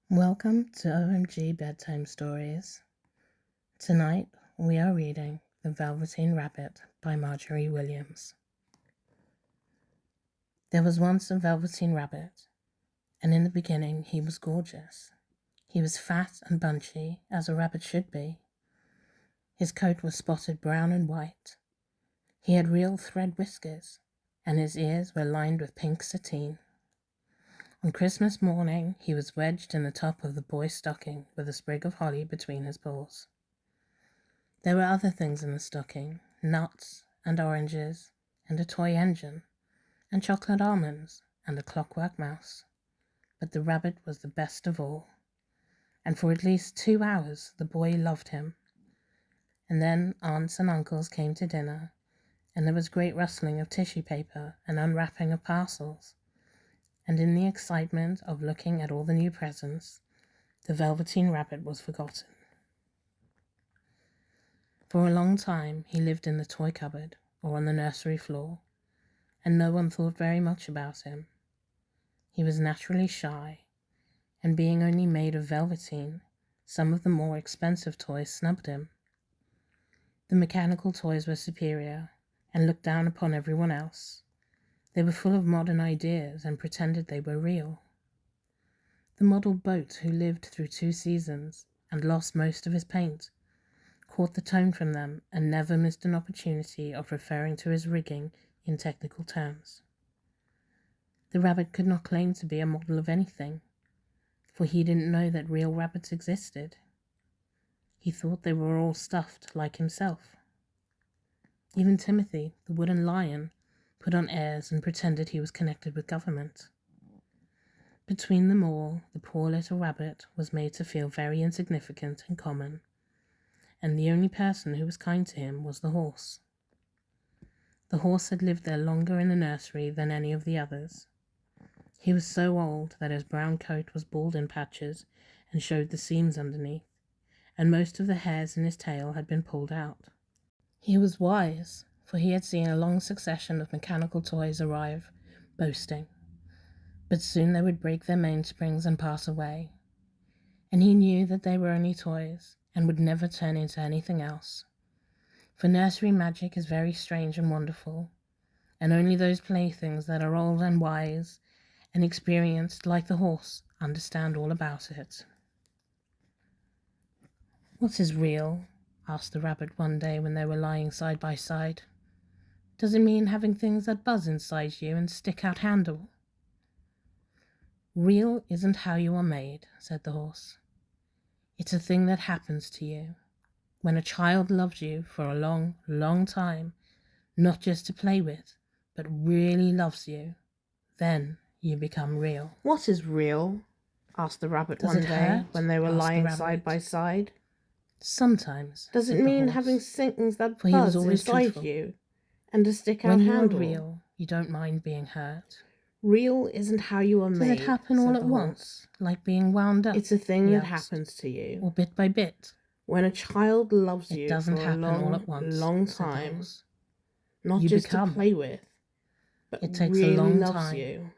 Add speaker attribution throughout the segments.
Speaker 1: Welcome to OMG Bedtime Stories. Tonight we are reading The Velveteen Rabbit by Margery Williams. There was once a velveteen rabbit, and in the beginning he was gorgeous. He was fat and bunchy, as a rabbit should be. His coat was spotted brown and white. He had real thread whiskers, and his ears were lined with pink sateen. On Christmas morning he was wedged in the top of the boy's stocking with a sprig of holly between his paws. There were other things in the stocking, nuts and oranges and a toy engine and chocolate almonds and a clockwork mouse. But the rabbit was the best of all, and for at least 2 hours the boy loved him. And then aunts and uncles came to dinner, and there was great rustling of tissue paper and unwrapping of parcels. And in the excitement of looking at all the new presents, the Velveteen Rabbit was forgotten. For a long time he lived in the toy cupboard or on the nursery floor, and no one thought very much about him. He was naturally shy, and being only made of velveteen, some of the more expensive toys snubbed him. The mechanical toys were superior and looked down upon everyone else. They were full of modern ideas and pretended they were real. The model boat who lived through 2 seasons and lost most of his paint caught the tone from them and never missed an opportunity of referring to his rigging in technical terms. The rabbit could not claim to be a model of anything, for he didn't know that real rabbits existed. He thought they were all stuffed like himself. Even Timothy, the wooden lion, put on airs and pretended he was connected with government. Between them all, the poor little rabbit was made to feel very insignificant and common, and the only person who was kind to him was the horse. The horse had lived there longer in the nursery than any of the others. He was so old that his brown coat was bald in patches and showed the seams underneath, and most of the hairs in his tail had been pulled out. He was wise, for he had seen a long succession of mechanical toys arrive, boasting. But soon they would break their mainsprings and pass away, and he knew that they were only toys and would never turn into anything else. For nursery magic is very strange and wonderful, and only those playthings that are old and wise and experienced like the horse understand all about it. "What is real?" asked the rabbit one day when they were lying side by side. "Does it mean having things that buzz inside you and stick out handle?" "Real isn't how you are made," said the horse. "It's a thing that happens to you. When a child loves you for a long, long time, not just to play with, but really loves you, then you become real."
Speaker 2: "What is real?" asked the rabbit
Speaker 1: "Does
Speaker 2: one
Speaker 1: it
Speaker 2: day
Speaker 1: hurt?"
Speaker 2: when they were
Speaker 1: asked the
Speaker 2: lying
Speaker 1: rabbit.
Speaker 2: side by side.
Speaker 1: "Sometimes."
Speaker 2: "Does
Speaker 1: said
Speaker 2: it
Speaker 1: the
Speaker 2: mean
Speaker 1: horse,
Speaker 2: having things that
Speaker 1: for he was
Speaker 2: buzz
Speaker 1: always
Speaker 2: inside
Speaker 1: truthful.
Speaker 2: you and a stick-out
Speaker 1: "When you
Speaker 2: handle?
Speaker 1: are real, you don't mind being hurt."
Speaker 2: Real isn't how you are
Speaker 1: "Does
Speaker 2: made,"
Speaker 1: it happen all
Speaker 2: said
Speaker 1: at
Speaker 2: the horse.
Speaker 1: once, like being wound up?"
Speaker 2: "It's a thing
Speaker 1: he
Speaker 2: that
Speaker 1: asked.
Speaker 2: happens to you.
Speaker 1: "Or bit by bit?"
Speaker 2: When a child loves
Speaker 1: "It
Speaker 2: you
Speaker 1: doesn't
Speaker 2: for a
Speaker 1: happen all
Speaker 2: long,
Speaker 1: at once,"
Speaker 2: long
Speaker 1: said the
Speaker 2: time,
Speaker 1: horse.
Speaker 2: not
Speaker 1: You
Speaker 2: just
Speaker 1: become.
Speaker 2: to play with, but
Speaker 1: It takes
Speaker 2: really
Speaker 1: a long
Speaker 2: loves
Speaker 1: time.
Speaker 2: you.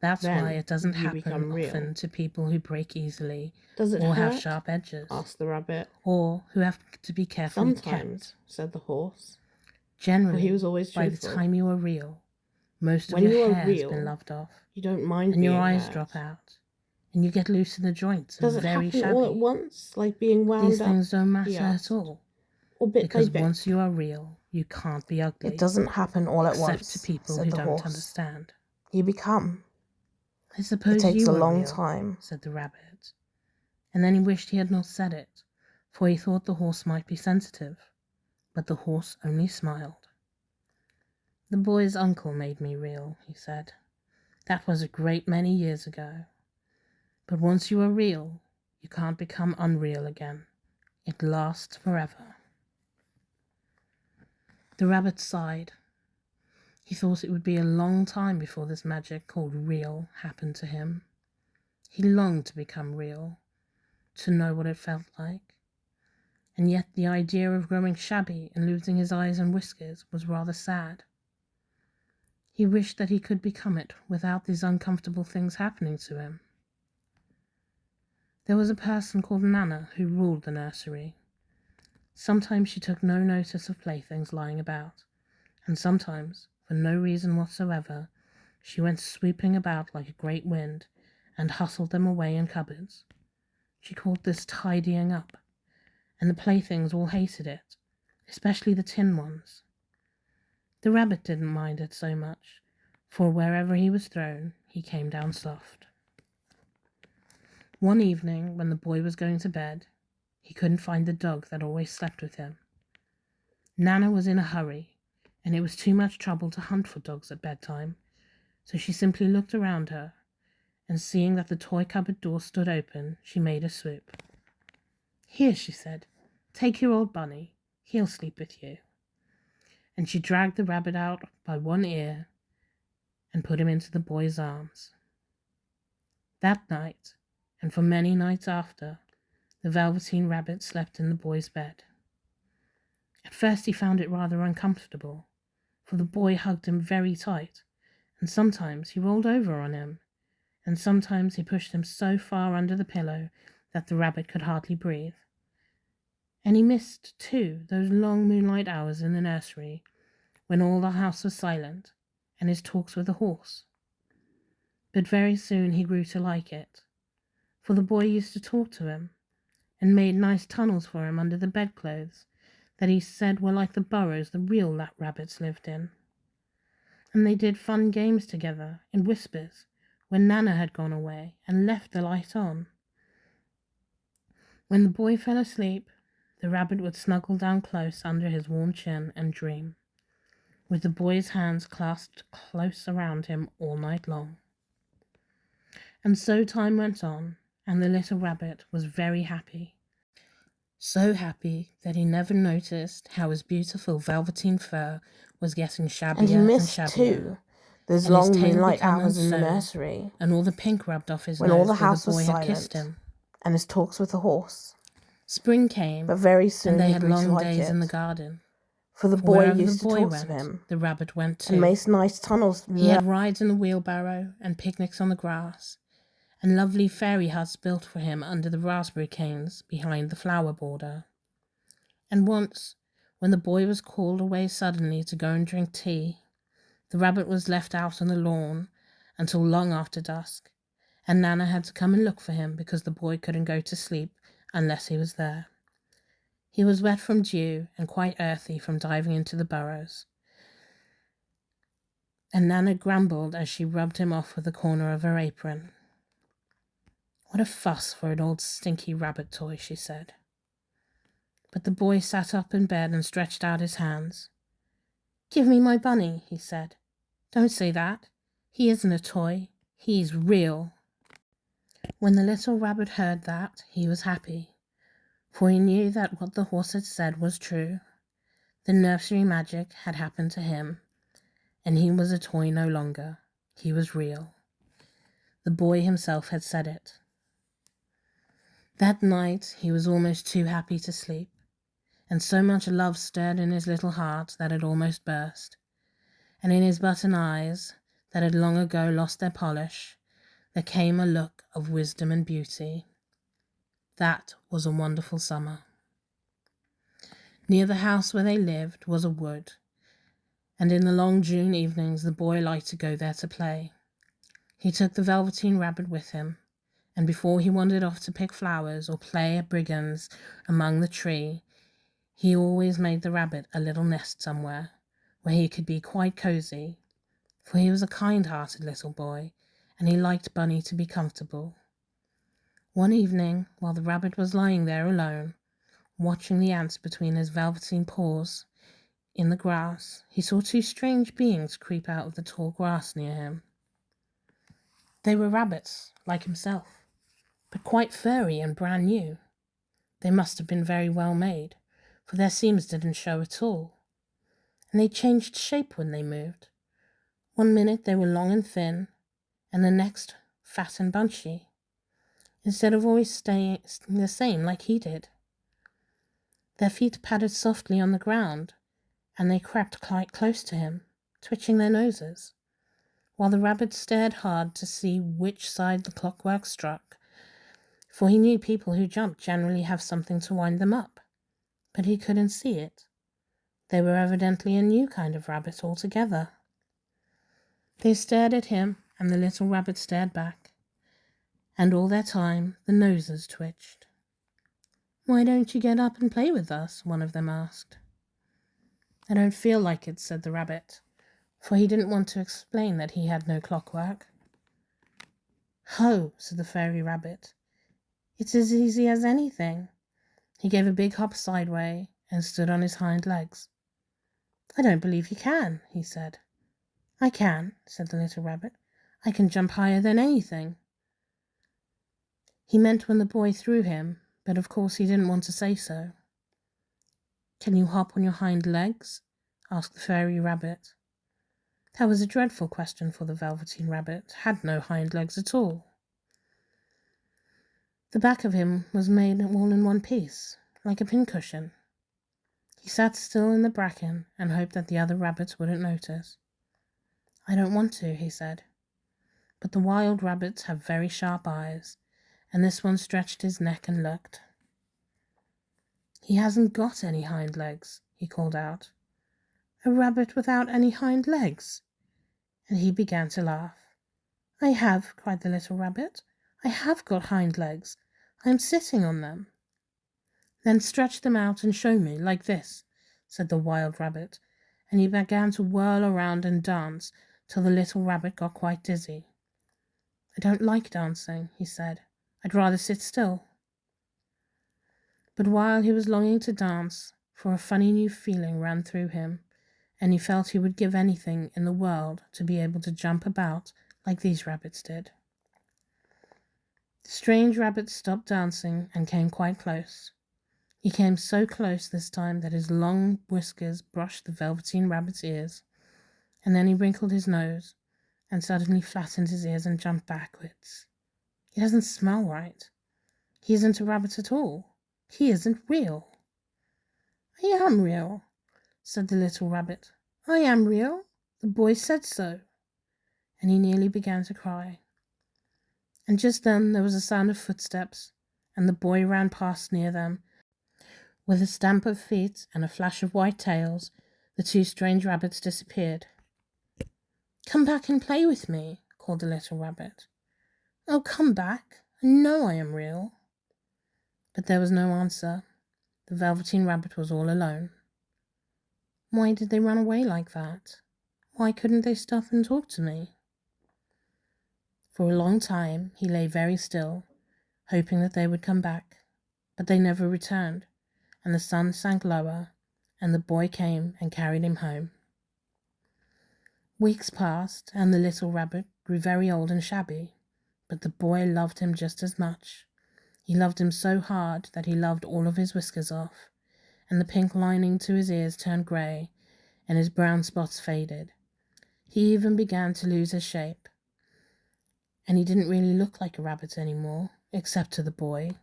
Speaker 1: That's
Speaker 2: Then
Speaker 1: why it doesn't
Speaker 2: you
Speaker 1: happen
Speaker 2: become real."
Speaker 1: often to people who break easily,
Speaker 2: "Does it
Speaker 1: or have
Speaker 2: hurt?"
Speaker 1: sharp edges,
Speaker 2: asked the rabbit.
Speaker 1: or who have to be carefully
Speaker 2: "Sometimes,"
Speaker 1: kept.
Speaker 2: said the horse.
Speaker 1: Generally,
Speaker 2: For he was always
Speaker 1: by the
Speaker 2: truthful.
Speaker 1: time you are real, most of
Speaker 2: When
Speaker 1: your
Speaker 2: you are
Speaker 1: hair has been
Speaker 2: real,
Speaker 1: loved off,
Speaker 2: you don't mind
Speaker 1: and
Speaker 2: being
Speaker 1: your eyes
Speaker 2: hurt.
Speaker 1: drop out, and you get loose in the joints
Speaker 2: "Does
Speaker 1: and
Speaker 2: it
Speaker 1: very
Speaker 2: happen
Speaker 1: shabby.
Speaker 2: all at once, like being wound
Speaker 1: These
Speaker 2: up?"
Speaker 1: things don't
Speaker 2: he
Speaker 1: matter
Speaker 2: asked.
Speaker 1: at all,
Speaker 2: "Or bit
Speaker 1: because
Speaker 2: by bit?"
Speaker 1: once you are real, you can't be ugly.
Speaker 2: "It doesn't happen all at
Speaker 1: except
Speaker 2: once,"
Speaker 1: to people
Speaker 2: said
Speaker 1: who
Speaker 2: the
Speaker 1: don't
Speaker 2: horse.
Speaker 1: understand.
Speaker 2: "You become.
Speaker 1: "I suppose
Speaker 2: It takes
Speaker 1: you
Speaker 2: a
Speaker 1: are
Speaker 2: long
Speaker 1: real,"
Speaker 2: time."
Speaker 1: said the rabbit, and then he wished he had not said it, for he thought the horse might be sensitive, but the horse only smiled. "The boy's uncle made me real," he said. "That was a great many years ago. But once you are real, you can't become unreal again. It lasts forever." The rabbit sighed. He thought it would be a long time before this magic called real happened to him. He longed to become real, to know what it felt like, and yet the idea of growing shabby and losing his eyes and whiskers was rather sad. He wished that he could become it without these uncomfortable things happening to him. There was a person called Nana who ruled the nursery. Sometimes she took no notice of playthings lying about, and sometimes, for no reason whatsoever, she went swooping about like a great wind and hustled them away in cupboards. She called this tidying up, and the playthings all hated it, especially the tin ones. The rabbit didn't mind it so much, for wherever he was thrown, he came down soft. One evening, when the boy was going to bed, he couldn't find the dog that always slept with him. Nana was in a hurry, and it was too much trouble to hunt for dogs at bedtime, so she simply looked around her, and seeing that the toy cupboard door stood open, she made a swoop. "Here," she said, "take your old bunny. He'll sleep with you." And she dragged the rabbit out by one ear and put him into the boy's arms. That night, and for many nights after, the Velveteen Rabbit slept in the boy's bed. At first he found it rather uncomfortable, for the boy hugged him very tight, and sometimes he rolled over on him, and sometimes he pushed him so far under the pillow that the rabbit could hardly breathe. And he missed, too, those long moonlight hours in the nursery when all the house was silent, and his talks with the horse. But very soon he grew to like it, for the boy used to talk to him, and made nice tunnels for him under the bedclothes that he said were like the burrows the real rabbits lived in. And they did fun games together, in whispers, when Nana had gone away and left the light on. When the boy fell asleep, the rabbit would snuggle down close under his warm chin and dream, with the boy's hands clasped close around him all night long. And so time went on, and the little rabbit was very happy. So happy that he never noticed how his beautiful velveteen fur was getting shabbier
Speaker 2: And he missed,
Speaker 1: shabbier,
Speaker 2: too, those
Speaker 1: and his
Speaker 2: long
Speaker 1: tail
Speaker 2: moonlight
Speaker 1: become
Speaker 2: hours in the
Speaker 1: unsewn,
Speaker 2: nursery,
Speaker 1: and all the pink rubbed off his
Speaker 2: when
Speaker 1: nose
Speaker 2: all the
Speaker 1: where
Speaker 2: house
Speaker 1: the boy
Speaker 2: was
Speaker 1: had kissed
Speaker 2: silent,
Speaker 1: him.
Speaker 2: and his talks with the horse.
Speaker 1: Spring came,
Speaker 2: But very soon
Speaker 1: and they
Speaker 2: he
Speaker 1: had
Speaker 2: grew to
Speaker 1: long
Speaker 2: like
Speaker 1: days
Speaker 2: it,
Speaker 1: in the garden.
Speaker 2: for the
Speaker 1: For
Speaker 2: boy
Speaker 1: wherever
Speaker 2: used
Speaker 1: the
Speaker 2: to
Speaker 1: boy
Speaker 2: talk
Speaker 1: went,
Speaker 2: to him,
Speaker 1: the rabbit went too.
Speaker 2: and made nice tunnels.
Speaker 1: He had rides in the wheelbarrow, and picnics on the grass, and lovely fairy huts built for him under the raspberry canes behind the flower border. And once, when the boy was called away suddenly to go and drink tea, the rabbit was left out on the lawn until long after dusk, and Nana had to come and look for him because the boy couldn't go to sleep unless he was there. He was wet from dew and quite earthy from diving into the burrows, and Nana grumbled as she rubbed him off with the corner of her apron. "What a fuss for an old stinky rabbit toy," she said. But the boy sat up in bed and stretched out his hands. "Give me my bunny," he said. "Don't say that. He isn't a toy. He's real." When the little rabbit heard that, he was happy, for he knew that what the horse had said was true. The nursery magic had happened to him, and he was a toy no longer. He was real. The boy himself had said it. That night he was almost too happy to sleep, and so much love stirred in his little heart that it almost burst, and in his button eyes that had long ago lost their polish, there came a look of wisdom and beauty. That was a wonderful summer. Near the house where they lived was a wood, and in the long June evenings the boy liked to go there to play. He took the Velveteen Rabbit with him, and before he wandered off to pick flowers or play at brigands among the tree, he always made the rabbit a little nest somewhere where he could be quite cozy, for he was a kind-hearted little boy, and he liked Bunny to be comfortable. One evening, while the rabbit was lying there alone, watching the ants between his velveteen paws in the grass, he saw two strange beings creep out of the tall grass near him. They were rabbits, like himself, but quite furry and brand new. They must have been very well made, for their seams didn't show at all, and they changed shape when they moved. One minute they were long and thin, and the next fat and bunchy, instead of always staying the same like he did. Their feet padded softly on the ground, and they crept quite close to him, twitching their noses, while the rabbit stared hard to see which side the clockwork struck, for he knew people who jump generally have something to wind them up, but he couldn't see it. They were evidently a new kind of rabbit altogether. They stared at him, and the little rabbit stared back, and all their time the noses twitched. "Why don't you get up and play with us?" one of them asked. "I don't feel like it," said the rabbit, for he didn't want to explain that he had no clockwork. "Ho," said the fairy rabbit. "It's as easy as anything." He gave a big hop sideways and stood on his hind legs. "I don't believe you can," he said. "I can," said the little rabbit. "I can jump higher than anything." He meant when the boy threw him, but of course he didn't want to say so. "Can you hop on your hind legs?" asked the fairy rabbit. That was a dreadful question, for the Velveteen Rabbit had no hind legs at all. The back of him was made all in one piece, like a pincushion. He sat still in the bracken and hoped that the other rabbits wouldn't notice. "I don't want to," he said. But the wild rabbits have very sharp eyes, and this one stretched his neck and looked. "He hasn't got any hind legs," he called out. "A rabbit without any hind legs!" And he began to laugh. "I have," cried the little rabbit. "I have got hind legs. I am sitting on them." "Then stretch them out and show me, like this," said the wild rabbit, and he began to whirl around and dance till the little rabbit got quite dizzy. "I don't like dancing," he said. "I'd rather sit still." But while he was longing to dance, for a funny new feeling ran through him, and he felt he would give anything in the world to be able to jump about like these rabbits did. The strange rabbit stopped dancing and came quite close. He came so close this time that his long whiskers brushed the Velveteen Rabbit's ears, and then he wrinkled his nose and suddenly flattened his ears and jumped backwards. "He doesn't smell right. He isn't a rabbit at all. He isn't real." "I am real," said the little rabbit. "I am real. The boy said so." And he nearly began to cry. And just then there was a sound of footsteps, and the boy ran past near them. With a stamp of feet and a flash of white tails, the two strange rabbits disappeared. "Come back and play with me," called the little rabbit. "Oh, come back. I know I am real." But there was no answer. The Velveteen Rabbit was all alone. Why did they run away like that? Why couldn't they stop and talk to me? For a long time he lay very still, hoping that they would come back, but they never returned, and the sun sank lower, and the boy came and carried him home. Weeks passed, and the little rabbit grew very old and shabby, but the boy loved him just as much. He loved him so hard that he loved all of his whiskers off, and the pink lining to his ears turned grey, and his brown spots faded. He even began to lose his shape, and he didn't really look like a rabbit anymore, except to the boy.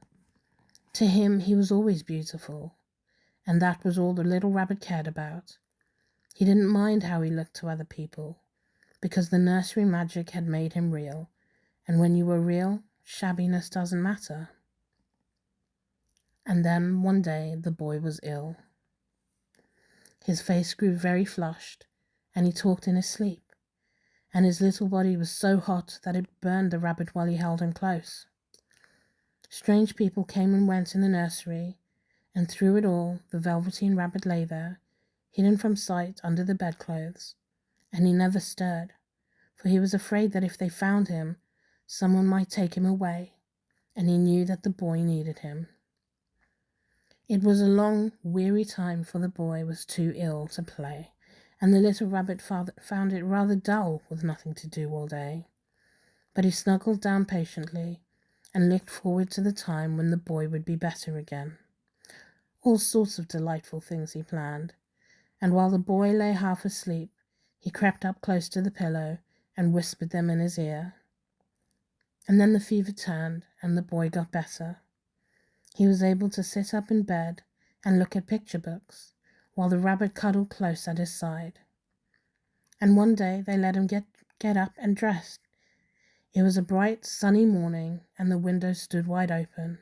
Speaker 1: To him he was always beautiful, and that was all the little rabbit cared about. He didn't mind how he looked to other people, because the nursery magic had made him real, and when you were real, shabbiness doesn't matter. And then one day the boy was ill. His face grew very flushed, and he talked in his sleep, and his little body was so hot that it burned the rabbit while he held him close. Strange people came and went in the nursery, and through it all the Velveteen Rabbit lay there, hidden from sight under the bedclothes, and he never stirred, for he was afraid that if they found him, someone might take him away, and he knew that the boy needed him. It was a long, weary time, for the boy was too ill to play, and the little rabbit found it rather dull with nothing to do all day. But he snuggled down patiently and looked forward to the time when the boy would be better again. All sorts of delightful things he planned, and while the boy lay half asleep, he crept up close to the pillow and whispered them in his ear. And then the fever turned, and the boy got better. He was able to sit up in bed and look at picture books, while the rabbit cuddled close at his side. And one day they let him get up and dressed It was a bright, sunny morning, and the window stood wide open.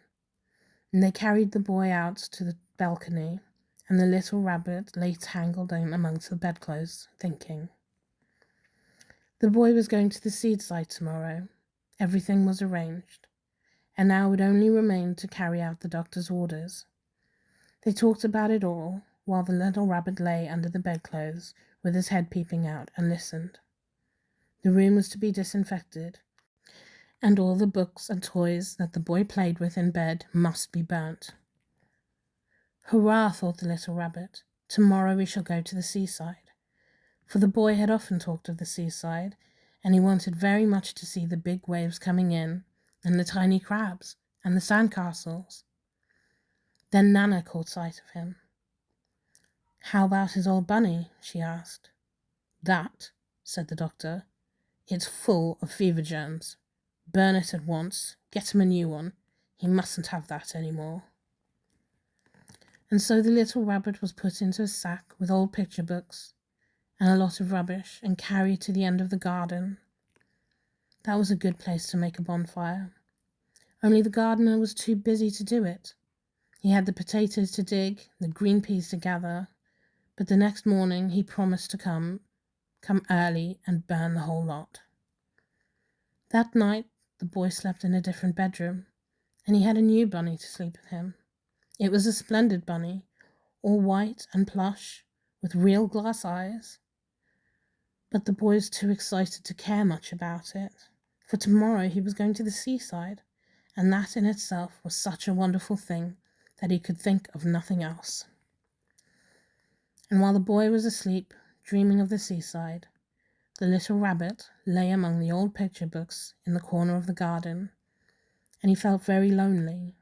Speaker 1: And they carried the boy out to the balcony, and the little rabbit lay tangled in amongst the bedclothes, thinking. The boy was going to the seaside tomorrow. Everything was arranged, and now it only remained to carry out the doctor's orders. They talked about it all, while the little rabbit lay under the bedclothes with his head peeping out, and listened. The room was to be disinfected, and all the books and toys that the boy played with in bed must be burnt. Hurrah, thought the little rabbit. Tomorrow we shall go to the seaside. For the boy had often talked of the seaside, and he wanted very much to see the big waves coming in, and the tiny crabs, and the sandcastles. Then Nana caught sight of him. How about his old bunny? She asked. That, said the doctor. It's full of fever germs. Burn it at once. Get him a new one. He mustn't have that any more. And so the little rabbit was put into a sack with old picture books and a lot of rubbish and carried to the end of the garden. That was a good place to make a bonfire. Only the gardener was too busy to do it. He had the potatoes to dig, the green peas to gather, but the next morning he promised to come early and burn the whole lot. That night the boy slept in a different bedroom, and he had a new bunny to sleep with him. It was a splendid bunny, all white and plush, with real glass eyes. But the boy was too excited to care much about it, for tomorrow he was going to the seaside, and that in itself was such a wonderful thing that he could think of nothing else. And while the boy was asleep, dreaming of the seaside, the little rabbit lay among the old picture books in the corner of the garden, and he felt very lonely.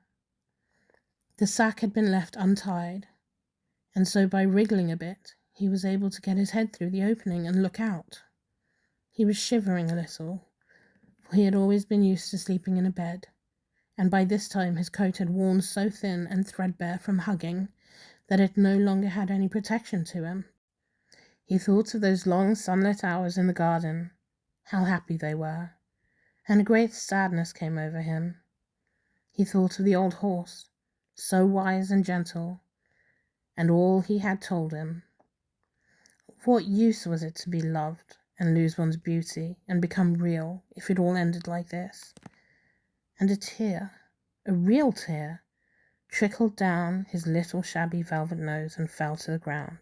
Speaker 1: The sack had been left untied, and so by wriggling a bit, he was able to get his head through the opening and look out. He was shivering a little, for he had always been used to sleeping in a bed, and by this time his coat had worn so thin and threadbare from hugging that it no longer had any protection to him. He thought of those long sunlit hours in the garden, how happy they were, and a great sadness came over him. He thought of the old horse, so wise and gentle, and all he had told him. What use was it to be loved and lose one's beauty and become real if it all ended like this? And a tear, a real tear, trickled down his little shabby velvet nose and fell to the ground.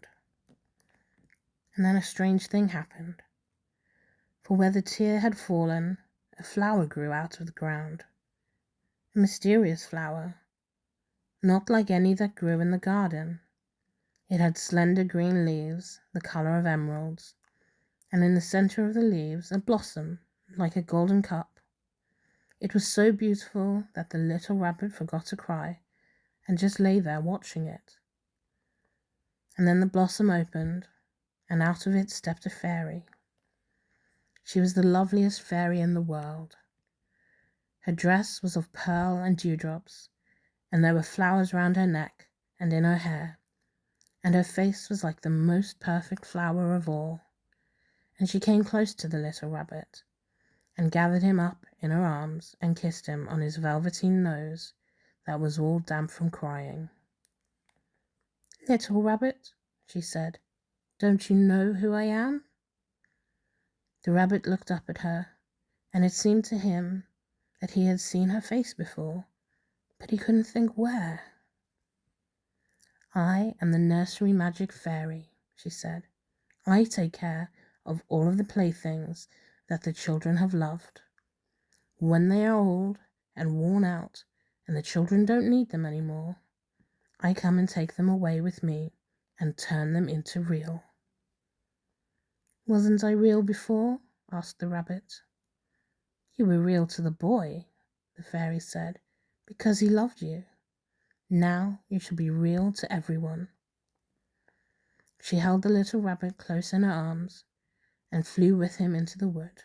Speaker 1: And then a strange thing happened, for where the tear had fallen, a flower grew out of the ground, a mysterious flower, not like any that grew in the garden. It had slender green leaves, the colour of emeralds, and in the centre of the leaves a blossom like a golden cup. It was so beautiful that the little rabbit forgot to cry and just lay there watching it. And then the blossom opened, and out of it stepped a fairy. She was the loveliest fairy in the world. Her dress was of pearl and dewdrops, and there were flowers round her neck and in her hair, and her face was like the most perfect flower of all. And she came close to the little rabbit, and gathered him up in her arms and kissed him on his velveteen nose that was all damp from crying. "Little rabbit," she said, "don't you know who I am?" The rabbit looked up at her, and it seemed to him that he had seen her face before, but he couldn't think where. "I am the nursery magic fairy," she said. "I take care of all of the playthings that the children have loved. When they are old and worn out and the children don't need them anymore, I come and take them away with me and turn them into real." "Wasn't I real before?" asked the rabbit. "You were real to the boy," the fairy said, "because he loved you. Now you shall be real to everyone." She held the little rabbit close in her arms and flew with him into the wood.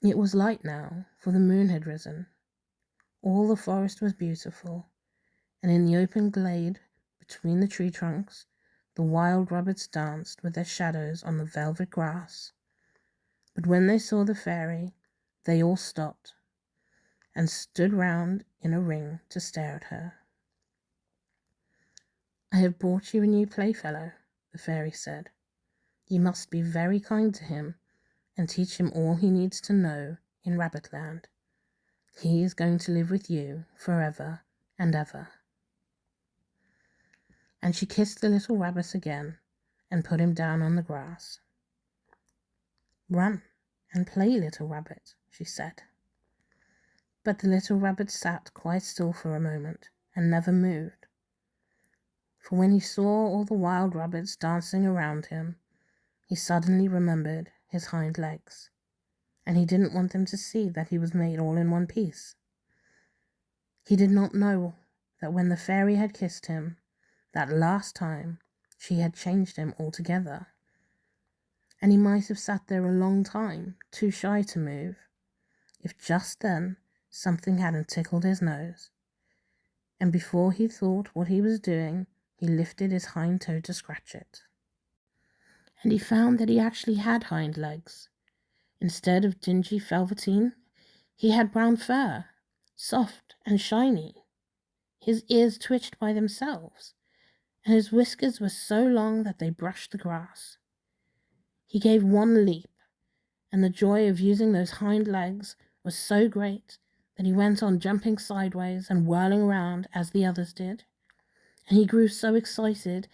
Speaker 1: It was light now, for the moon had risen. All the forest was beautiful, and in the open glade between the tree trunks the wild rabbits danced with their shadows on the velvet grass. But when they saw the fairy, they all stopped and stood round in a ring to stare at her. "I have brought you a new playfellow," the fairy said. "You must be very kind to him and teach him all he needs to know in Rabbitland. He is going to live with you forever and ever." And she kissed the little rabbit again and put him down on the grass. "Run and play, little rabbit," she said. But the little rabbit sat quite still for a moment and never moved. For when he saw all the wild rabbits dancing around him, he suddenly remembered his hind legs, and he didn't want them to see that he was made all in one piece. He did not know that when the fairy had kissed him, that last time, she had changed him altogether, and he might have sat there a long time, too shy to move, if just then something hadn't tickled his nose, and before he thought what he was doing, he lifted his hind toe to scratch it. And he found that he actually had hind legs. Instead of dingy velveteen, he had brown fur, soft and shiny. His ears twitched by themselves, and his whiskers were so long that they brushed the grass. He gave one leap, and the joy of using those hind legs was so great that he went on jumping sideways and whirling around as the others did. And he grew so excited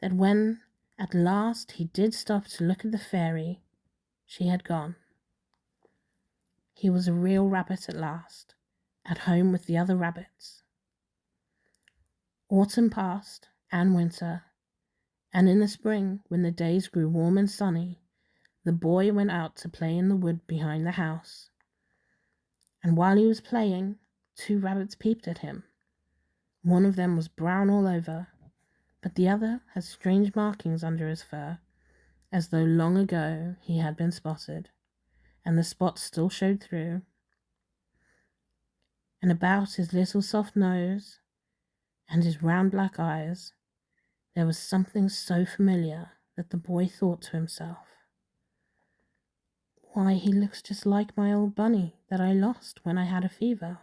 Speaker 1: that when at last he did stop to look at the fairy, she had gone. He was a real rabbit at last, at home with the other rabbits. Autumn passed, and winter, and in the spring, when the days grew warm and sunny, the boy went out to play in the wood behind the house. And while he was playing, 2 rabbits peeped at him. One of them was brown all over, but the other had strange markings under his fur, as though long ago he had been spotted, and the spots still showed through. And about his little soft nose and his round black eyes, there was something so familiar that the boy thought to himself, "Why, he looks just like my old bunny that I lost when I had a fever."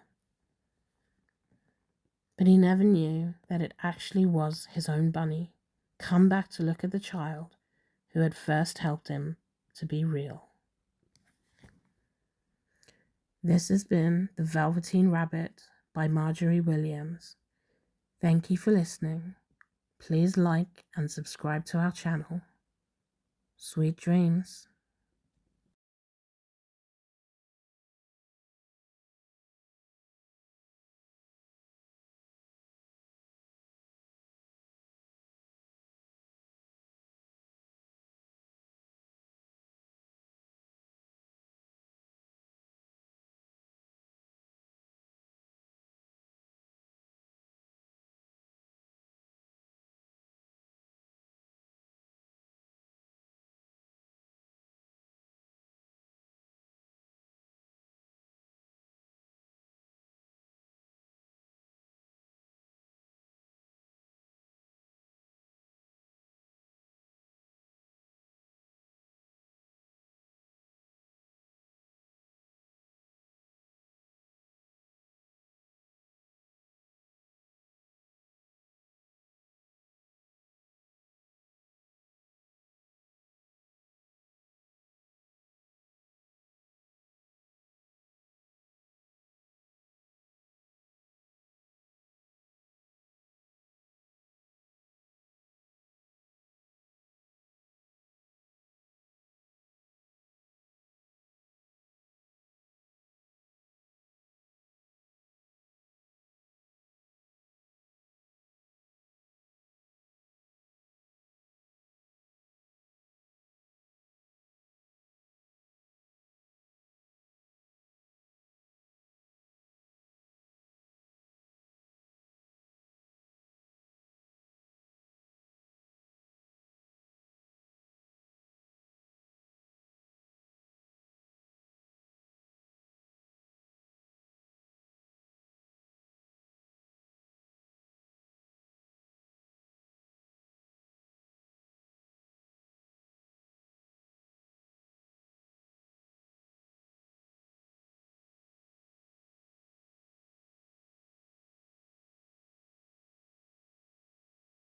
Speaker 1: But he never knew that it actually was his own bunny, come back to look at the child who had first helped him to be real. This has been The Velveteen Rabbit by Margery Williams. Thank you for listening. Please like and subscribe to our channel. Sweet dreams.